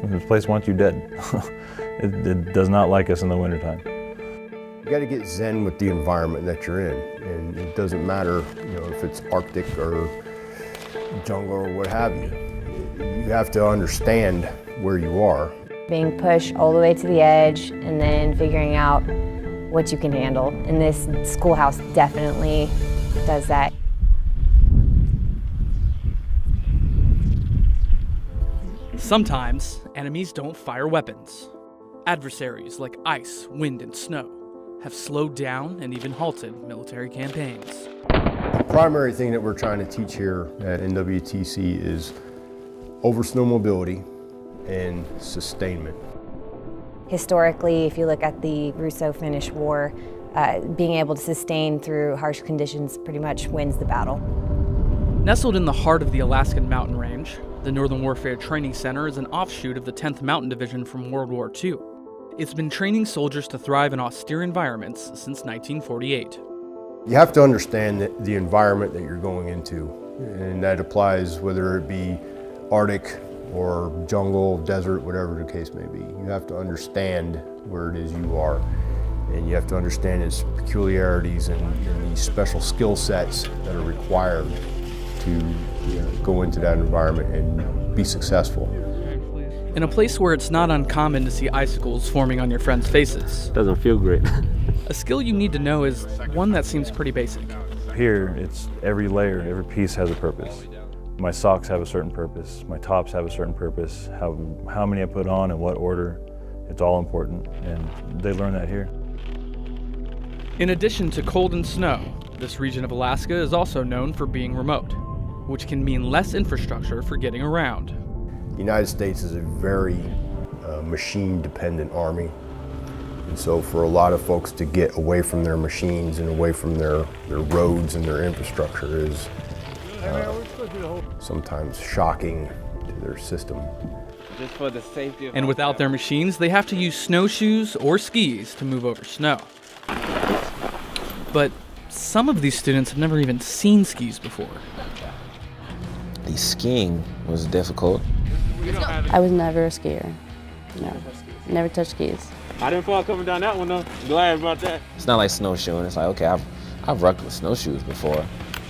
This place wants you dead. It does not like us in the wintertime. You got to get zen with the environment that you're in, and it doesn't matter, if it's Arctic or jungle or what have you. You have to understand where you are. Being pushed all the way to the edge and then figuring out what you can handle. And this schoolhouse definitely does that. Sometimes, enemies don't fire weapons. Adversaries like ice, wind, and snow have slowed down and even halted military campaigns. The primary thing that we're trying to teach here at NWTC is over snow mobility and sustainment. Historically, if you look at the Russo-Finnish War, being able to sustain through harsh conditions pretty much wins the battle. Nestled in the heart of the Alaskan mountain range, the Northern Warfare Training Center is an offshoot of the 10th Mountain Division from World War II. It's been training soldiers to thrive in austere environments since 1948. You have to understand the environment that you're going into, and that applies whether it be Arctic or jungle, desert, whatever the case may be. You have to understand where it is you are, and you have to understand its peculiarities and these special skill sets that are required to go into that environment and be successful. In a place where it's not uncommon to see icicles forming on your friends' faces. Doesn't feel great. A skill you need to know is one that seems pretty basic. Here, it's every layer, every piece has a purpose. My socks have a certain purpose, my tops have a certain purpose, how many I put on and what order, it's all important, and they learn that here. In addition to cold and snow, this region of Alaska is also known for being remote, which can mean less infrastructure for getting around. The United States is a very machine-dependent army, and so for a lot of folks to get away from their machines and away from their roads and their infrastructure is sometimes shocking to their system. Just for the safety of And without their machines, they have to use snowshoes or skis to move over snow. But some of these students have never even seen skis before. The skiing was difficult. I was never a skier. No, never touched skis. I didn't fall coming down that one though. Glad about that. It's not like snowshoeing. It's like, okay, I've rocked with snowshoes before,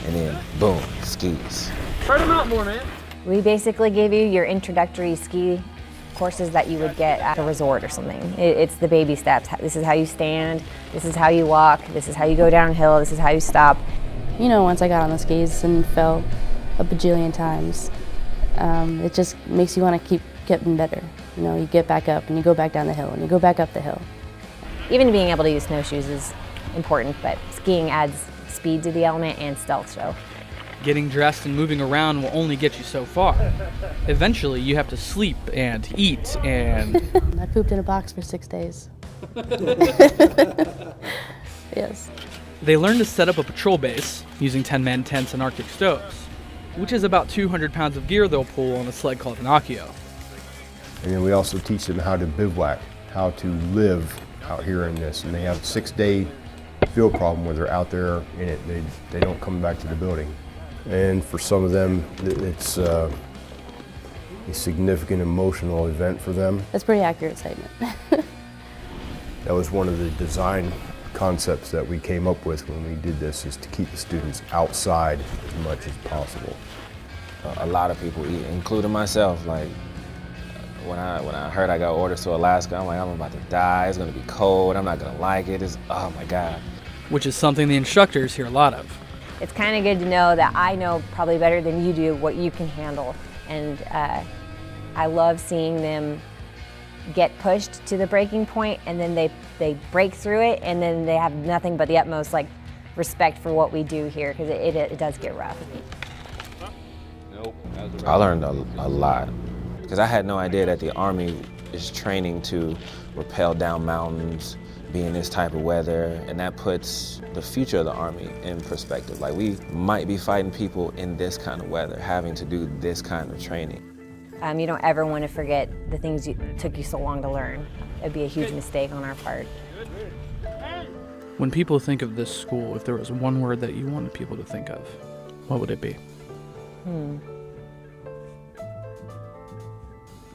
and then boom, skis. Spread them out more, man. We basically gave you your introductory ski courses that you would get at a resort or something. It's the baby steps. This is how you stand, this is how you walk, this is how you go downhill, this is how you stop. Once I got on the skis and fell a bajillion times, it just makes you want to keep getting better. You get back up and you go back down the hill and you go back up the hill. Even being able to use snowshoes is important, but skiing adds speed to the element and stealth show. Getting dressed and moving around will only get you so far. Eventually, you have to sleep and eat and... I pooped in a box for 6 days. Yes. They learn to set up a patrol base using 10-man tents and Arctic stoves, which is about 200 pounds of gear they'll pull on a sled called an Akio. And then we also teach them how to bivouac, how to live out here in this. And they have a 6-day field problem where they're out there in it. They don't come back to the building. And for some of them, it's a significant emotional event for them. That's a pretty accurate statement. That was one of the design concepts that we came up with when we did this, is to keep the students outside as much as possible. A lot of people, including myself, like when I heard I got orders to Alaska, I'm like, I'm about to die. It's gonna be cold. I'm not gonna like it. Oh my God. Which is something the instructors hear a lot of. It's kind of good to know that I know probably better than you do what you can handle. And I love seeing them get pushed to the breaking point, and then they break through it, and then they have nothing but the utmost respect for what we do here, because it does get rough. I learned a lot, because I had no idea that the Army is training to rappel down mountains, be in this type of weather, and that puts the future of the Army in perspective. Like, we might be fighting people in this kind of weather, having to do this kind of training. You don't ever want to forget the things took you so long to learn. It'd be a huge mistake on our part. When people think of this school, if there was one word that you wanted people to think of, what would it be?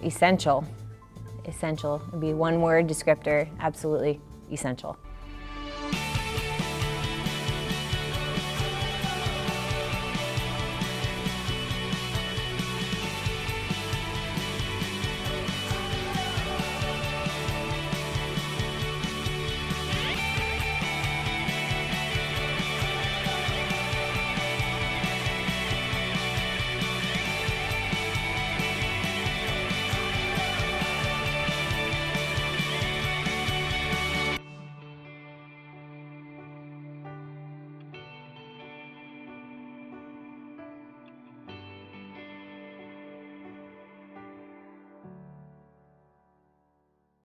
Essential. essential. It'd be one word descriptor, absolutely essential.